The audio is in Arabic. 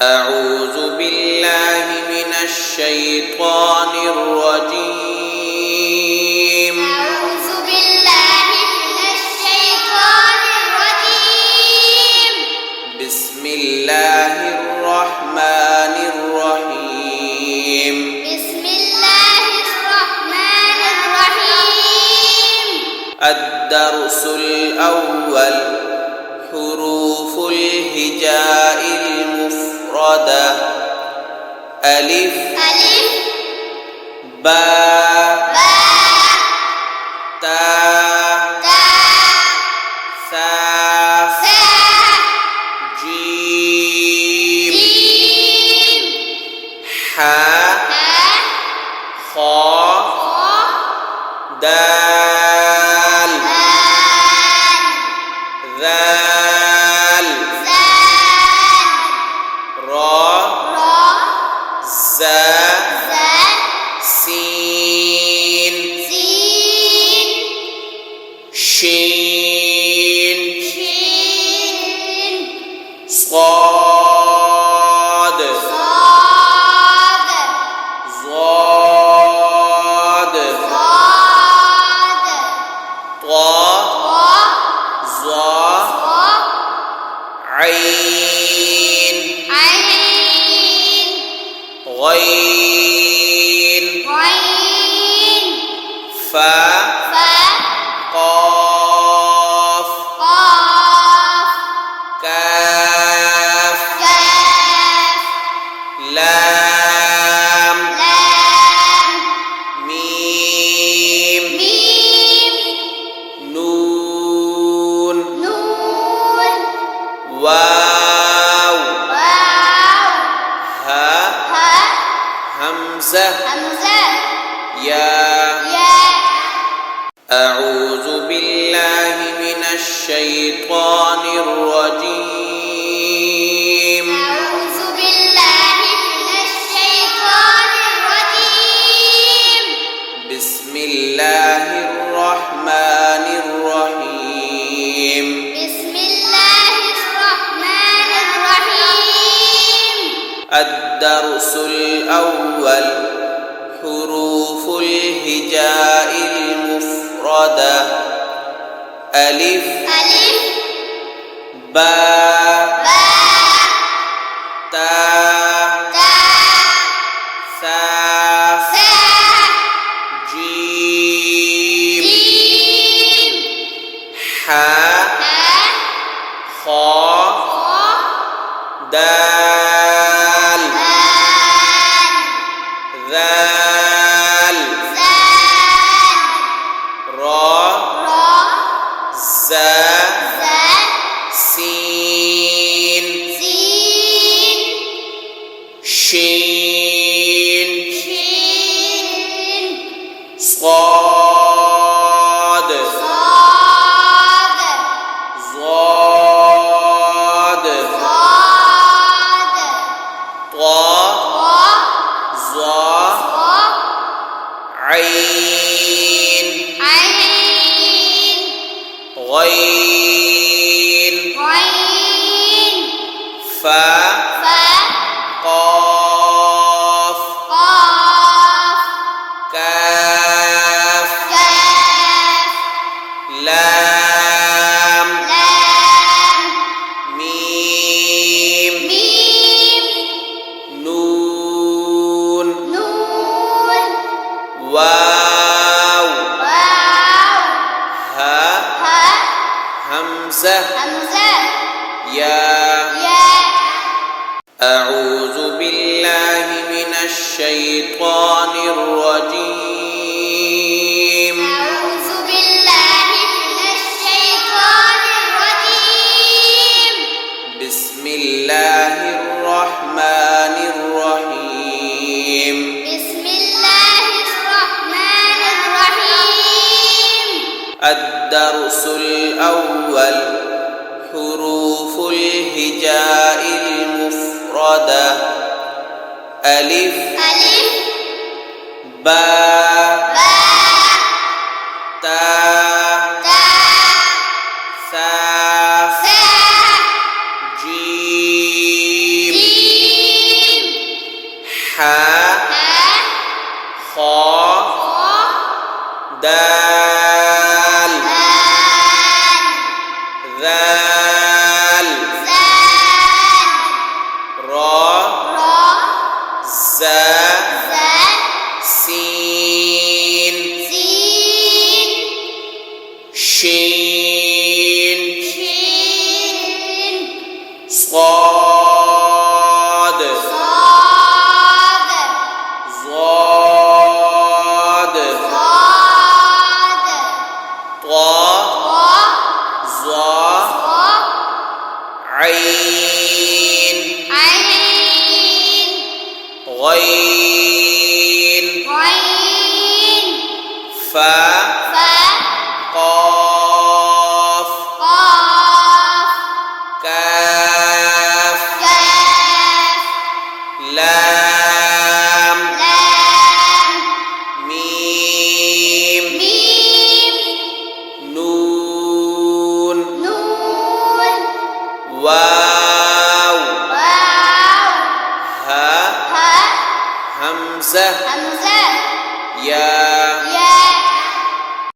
أعوذ بالله من الشيطان الرجيم. أعوذ بالله من الشيطان الرجيم. بسم الله الرحمن الرحيم. بسم الله الرحمن الرحيم. الدرس الأول: حروف الهجاء المفردة: ألف ألف باء باء تاء تاء ثاء ثاء جيم جيم حاء حاء خاء خاء دال دال ذال زال را را زا زال سين سين شين شين صاد صاد ضاد صاد طا طا ظا طا عين عين غين غين فا فا قاف قاف كاف كاف لام لام ميم ميم نون نون واو واو ها ها همزة همزة يا. يا أعوذ بالله من الشيطان الرجيم. أعوذ بالله من الشيطان الرجيم. بسم الله الرحمن الرحيم. بسم الله الرحمن الرحيم. الدرس الأول: حروف الهجاء المفردة: ألف ألف باء باء تاء تاء ثاء ثاء جيم جيم حاء حاء خاء خاء دال دال ذال زال را را زا زال سين سين شين شين صاد صاد ضاد صاد طا طا ظا طا عين عين غين غين فا فا قاف قاف كاف كاف لام لام ميم ميم نون نون واو واو ها ها همزة همزة يا. يا أعوذ بالله من الشيطان الرجيم. أعوذ بالله من الشيطان الرجيم. بسم الله الرحمن الرحيم. بسم الله الرحمن الرحيم. الدرس الأول: حروف الهجاء المفردة: ألف ألف باء باء تاء تاء ثاء ثاء جيم حا خا دال ذال را زا سين شين صاد ضاد طا ظا عين غين فا قاف كاف لام ميم نون واو ها همزة يا